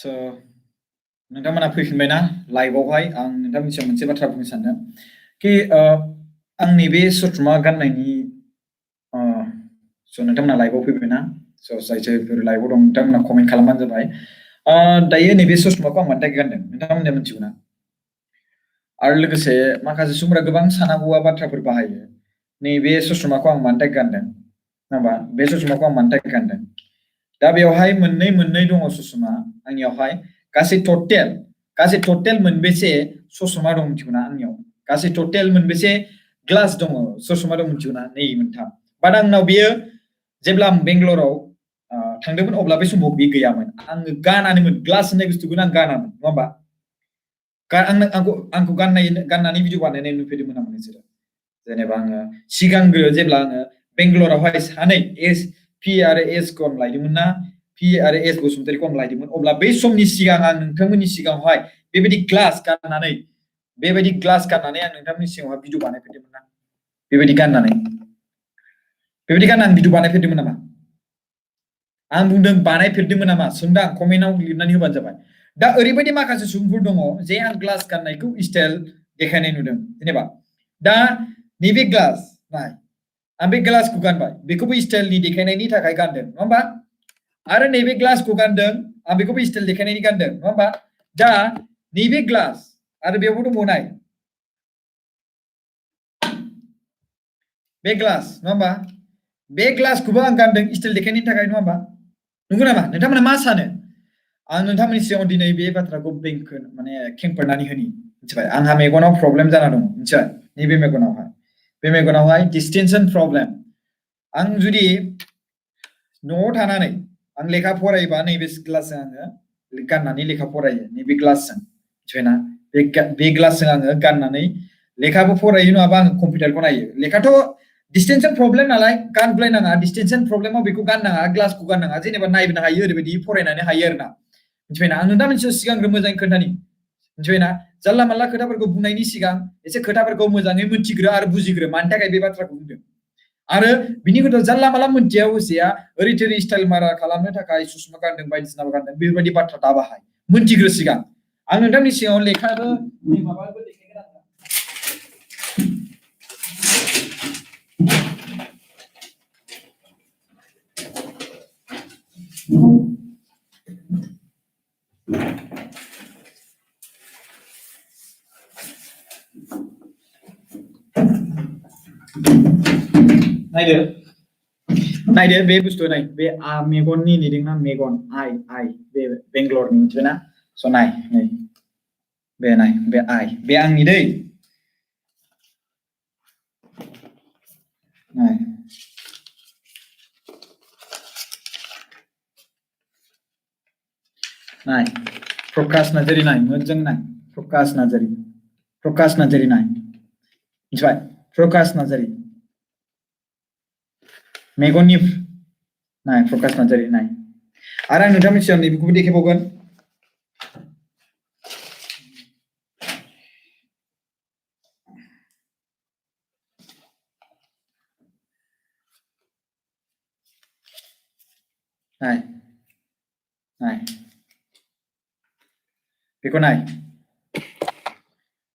So नोंथांमोना फैफिनबायना लाइभआवहाय आं नोंथांमोननि सिगाङाव मोनसे बाथ्रा बुंनो सानदों कि आंनि बे सथ्रमा गाननायनि स' नोंथांमोना लाइभआव फैबायना स' जायफोर लाइभआव दं नोंथांमोना कमेन्ट खालामबानो जाबाय दायो नैबे सथ्रमाखौ आं मानि थाखाय गानदों नोंथांमोना मिथिगौ ना आरो लोगोसे माखासे सुबुंफोरा गोबां सानांगौआ बाथ्राफोर बाहायो नैबे सथ्रमाखौ आं मानि थाखाय गानदों नङा बे सथ्रमाखौ आं मानि थाखाय गानदों दा बेवहाय मोननै दङ सथ्रमा आंनियावहाय गासै टटेल मोनबेसे सथ्रमा दं मिथिगौ ना आंनियाव गासै टटेल मोनबेसे ग्लास दङ सथ्रमा दं मिथिगौ ना नै मोनथाम बाट आंनाव बेयो जेब्ला आं बेंगलराव थांदोंमोन अब्ला बे समाव बे गैयामोन आङो गानानैमोन ग्लास होननाय बुस्थुखौनो आं गानामोन नङा होमबा आंखौ गाननानै भिडिअ बानायनाय नुफेरदोंमोन नामा नोंसोरो जेनेबा आङो सिगांग्रो जेब्ला आङो बेंगलरावहाय सानै पि आरो एस खौ आं लायदोंमोन ना पि आरो एस बसुमतारीखौ आं लायदोंमोन अब्ला बै समनि सिगां आं नोंथांमोननि सिगाङावहाय बेबायदि ग्लास गाननानै आं नोंथांमोननि सिगाङावहाय भिडिअ बानायफेरदोंमोन ना बेबायदि गाननानै आं भिडिअ बानायफेरदोंमोन नामा आं बुंदों बानायफेरदोंमोन नामा सोंदां कमेन्टआव लिरनानै होबानो जाबाय दा ओरैबायदि माखासे सुबुंफोर दङ जे आं ग्लास गाननायखौ स्टाइल देखायनाय नुदों जेनेबा दा नैबे ग्लास नाय आं बे ग्लासखौ गानबाय बेखौबो स्टाइलनि देखायनायनि थाखाय गानदों नङा होमबा आरो नैबे ग्लासखौ गानदों आं बेखौबो स्टाइल देखायनायनि गानदों नङा होमबा दा नैबे ग्लास आरो बेयावबो दङ नाय बे ग्लास नङा होमबा बे ग्लासखौबो आं गानदों स्टाइल देखायनायनि थाखाय नङा होमबा नंगौ नामा नोंथांमोना मा सानो आं नोंथांमोननि सिगाङाव दिनै बे बाथ्राखौ खेंफोरनानै होनि मिथिबाय आंहा मेगनाव प्रब्लेम जाना दं मिथिबाय नैबे मेगनावहाय डिस्टेन्सन प्रब्लेम आं जुदि न'आव थानानै आं लेखा फरायोबा नैबे ग्लासजों आङो गाननानै लेखा फरायो नैबे ग्लासजों मिथिबायना बे ग्लासजों आङो गाननानै लेखाबो फरायो नङाबा आङो कम्पिउटारखौ नायो लेखाथ' डिस्टेन्सन प्रब्लेम नालाय गानब्लायनाङा डिस्टेन्सन प्रब्लेमाव बेखौ गाननाङा ग्लासखौ गाननाङा जेनेबा नायनो हायो ओरैबायदि फरायनानै हायो आरोना मिथिबायना आं नोंथांमोननि सिगांग्रो मोजाङै खोन्थानि मिथिबायना जानला मानला खोथाफोरखौ बुंनायनि सिगां एसे खोथाफोरखौ मोजाङै मिथिग्रो आरो बुजिग्रो मानि थाखाय बे बाथ्राखौ बुंदों आरो बिनि उनाव जानला मानला मोनथिया हसिया ओरै थोरै स्टाइल मारा खालामनो थाखाय सुषमा गानदों बायदिसिना गानदों बेबायदि बाथ्रा दा बाहाय मोनथिग्रो सिगां आं नोंथांनि सिगाङाव लेखाबो माबाबो देखायगोन आङो नायदो बे बुस्थु नाय बे मेगननि निदोंना मेगन आइ बे बेंगलरनि मिथिबायना स' नाय बे आइ बे आंनि दै नाय प्रकाश नार्जारी नाय मोजां नाय प्रकाश नार्जारी नाय मिथिबाय प्रकाश नार्जारी मेगननि नाय प्रकाश नार्जारी नाय आरो आं नोंथांमोननि सिगाङाव नैबेखौबो देखायबावगोन नाय बेखौ नाय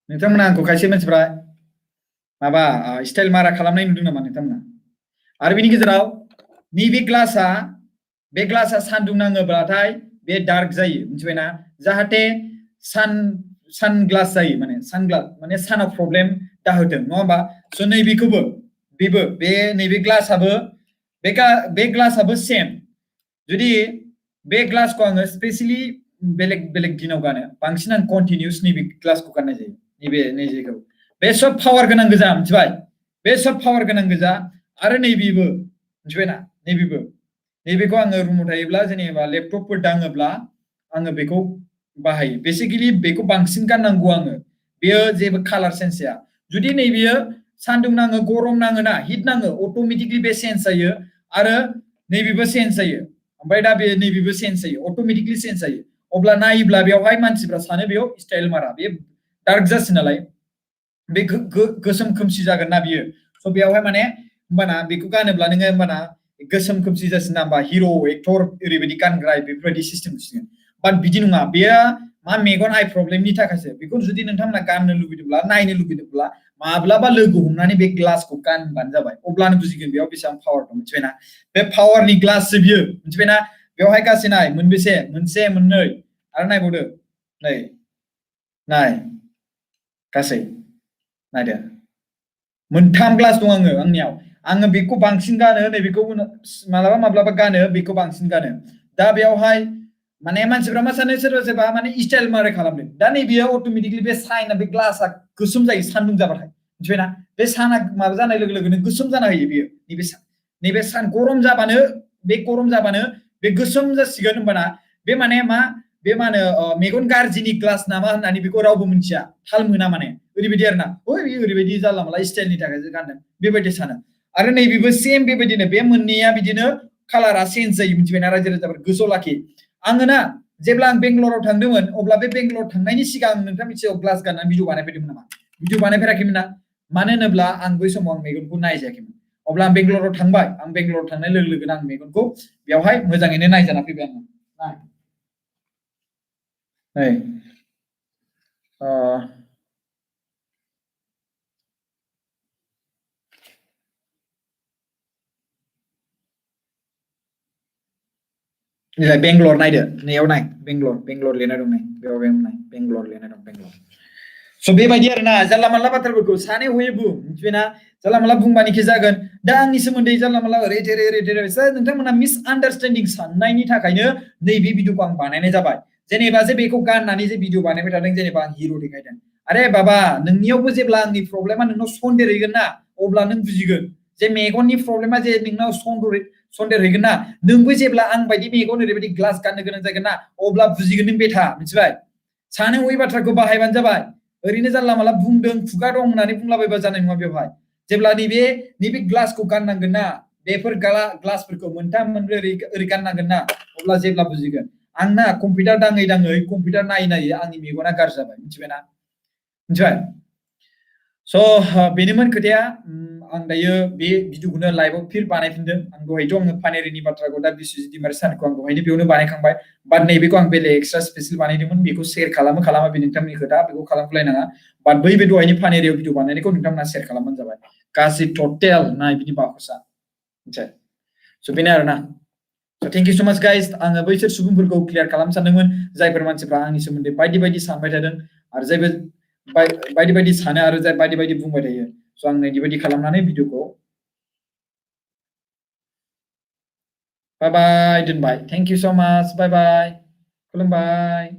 नोंथांमोना आंखौ खायसे मानसिफ्रा माबा स्टाइल मारा खालामनाय नुदों नामा नोंथांमोना आरो बिनि गेजेराव नैबे ग्लासा सान्दुं नाङोब्लाथाय बे डार्क जायो मिथिबायना जाहाथे सान ग्लास जायो माने सानग्लास माने सानाव प्रब्लेम दाहोथों नङा होमबा स' नैबेखौबो बे नैबे ग्लासाबो सेम जुदि बे ग्लासखौ आङो स्पेसियेलि बेलेग दिनाव गानो बांसिन आं कन्टिनिउस नैबे ग्लासखौ गाननाय जायो नैबेखौ बे सब पावार गोनां गोजा मिथिबाय बे सब पावार गोनां गोजा आरो नैबेबो मिथिबायना नैबेखौ आङो रुमाव थायोब्ला जेनेबा लेपटपफोर दाङोब्ला आङो बेखौ बाहायो बेसिकेलि बेखौ बांसिन गाननांगौ आङो बेयो जेबो कालार चेन्ज जाया जुदि नैबेयो सान्दुं नाङो गरम नाङो ना हिट नाङो अट'मेटिकलि बे चेन्ज जायो आरो नैबेबो चेन्ज जायो ओमफ्राय दा बे नैबेबो चेन्ज जायो अट'मेटिकलि चेन्ज जायो अब्ला नायोब्ला बेवहाय मानसिफ्रा सानो बेयाव स्टाइल मारा बे डार्क जासै नालाय बे गोसोम खोमसि जागोन ना बियो स' बेयावहाय माने होमबाना बेखौ गानोब्ला नोङो होमबाना गोसोम खोमसि जासिन ना होमबा हिर' एक्टर ओरैबायदि गानग्रा बेफोरबायदि सिस्टेम बाट बिदि नङा बेयो मा मेगन आइ प्रब्लेमनि थाखायसो बेखौ जुदि नोंथांमोना गाननो लुबैदोंब्ला नायनो लुबैदोंब्ला माब्लाबा लोगो हमनानै बे ग्लासखौ गानबानो जाबाय अब्लानो बुजिगोन बेयाव बेसेबां पावार दं मिथिबायना बे पावारनि ग्लाससो बियो मिथिबायना बेवहाय गासै नाय मोनबेसे मोनसे मोननै आरो नायबावदो नै नाय गासै नायदो मोनथाम ग्लास दं आङो बेखौ बांसिन गानो नै बेखौ मालाबा माब्लाबा गानो बेखौ बांसिन गानो दा बेयावहाय माने मानसिफ्रा मा सानो सोरबा सोरबा माने स्टाइल मारै खालामदों दा नैबेयो अट'मेटिकलि बे साइना बे ग्लासआ गोसोम जायो सान्दुं जाबाथाय मिथिबायना बे साना माबा जानाय लोगो लोगोनो गोसोम जाना होयो बेयो नैबे सान गरम जाबानो बे गोसोम जासिगोन होमबाना बे माने मा बे मा होनो मेगन गाज्रिनि ग्लास नामा होननानै बेखौ रावबो मिथिया थाल मोना माने ओरैबायदि आरोना ओइ बेयो ओरैबायदि जानला माला स्टाइलनि थाखायसो गानदों बेबायदि सानो आरो नैबेबो सेम बेबायदिनो बे मोननैया बिदिनो कालारा चेन्ज जायो मिथिबायना रायजो राजाफोर गोसोआव लाखि आङो ना जेब्ला आं बेंगलराव थांदोंमोन अब्ला बे बेंगलर थांनायनि सिगां नोंथां मिथियो ग्लास गाननानै भिडिअ बानायफैदोंमोन नामा भिडिअ बानायफेराखैमोन ना मानो होनोब्ला आं बै समाव आं मेगनखौ नायजायाखैमोन अब्ला आं बेंगलराव थांबाय आं बेंगलराव थांनाय लोगो लोगोनो आं मेगनखौ बेवहाय मोजाङैनो नायजाना फैबाय आङो नै बेंगलर नायदो नैयाव नाय बेंगलर लिरनाय दं नै बेयाव नाय बेंगलर लिरनाय दं बेंगलर स' बेबायदि आरोना जानला मानला बाथ्राफोरखौ सानै हयै बुं मिथिबायना जानला मानला बुंबानिखि जागोन दा आंनि सोमोन्दै जानला मानला ओरै थेरै नोंथांमोना मिस आन्डारस्टेन्डिं साननायनि थाखायनो नैबे भिडिअखौ आं बानायनाय जाबाय जेनेबा जे बेखौ गाननानै जे भिडिअ बानायबाय थादों जेनेबा आं हिर' देखायदों अरे बाबा नोंनियावबो जेब्ला आंनि प्रब्लेमा नोंनाव सन्देरहैगोन ना अब्ला नों बुजिगोन जे मेगननि प्रब्लेमा जे नोंनाव सन्देरहैगोन ना नोंबो जेब्ला आं बायदि मेगन ओरैबायदि ग्लास गाननो गोनां जागोन ना अब्ला बुजिगोन नों बेथा मिथिबाय सानै हयै बाथ्राखौ बाहायबानो जाबाय ओरैनो जानला मानला बुंदों खुगा दं होननानै बुंलाबायबा जानाय नङा बेवहाय जेब्ला नैबे ग्लासखौ गाननांगोन ना बेफोर ग्लासफोरखौ मोनथाम मोनब्रै ओरै गाननांगोन ना अब्ला जेब्ला बुजिगोन आंना कम्पिउटार दाङै कम्पिउटार नायै आंनि मेगना गाज्रि जाबाय मिथिबायना मिथिबाय स' बेनोमोन खोथाया आं दायो बे भिडिअखौनो लाइभआव फिर बानायफिनदों आं दहायथ' आङो पानेरिनि बाथ्राखौ दा बिश्वजित दैमारि सारखौ आं दहायनो बेयावनो बानायखांबाय बाट नैबेखौ आं बेलेग एक्सट्रा स्पेसियल बानायदोंमोन बेखौ शेयार खालामा बे नोंथांनि खोथा बेखौ खालामलायनाङा बाट बै बे दहायनि पानेरियाव भिडिअ बानायनायखौ नोंथांमोना शेयार खालामबानो जाबाय गासै टटेल नाय बिनि बाखसा मिथिबाय स' बेनो आरोना थेंक इउ स' माच गाइस आङो बैसोर सुबुंफोरखौ क्लियार खालामनो सानदोंमोन जायफोर मानसिफ्रा आंनि सोमोन्दै बायदि बायदि सानबाय थादों आरो जायबो बायदि बायदि सानो आरो जाय बायदि बायदि बुंबाय थायो स' आं नैबायदि खालामनानै भिडिअखौ बाय बाय दोनबाय थेंक इउ स' माच बाय बाय खुलुमबाय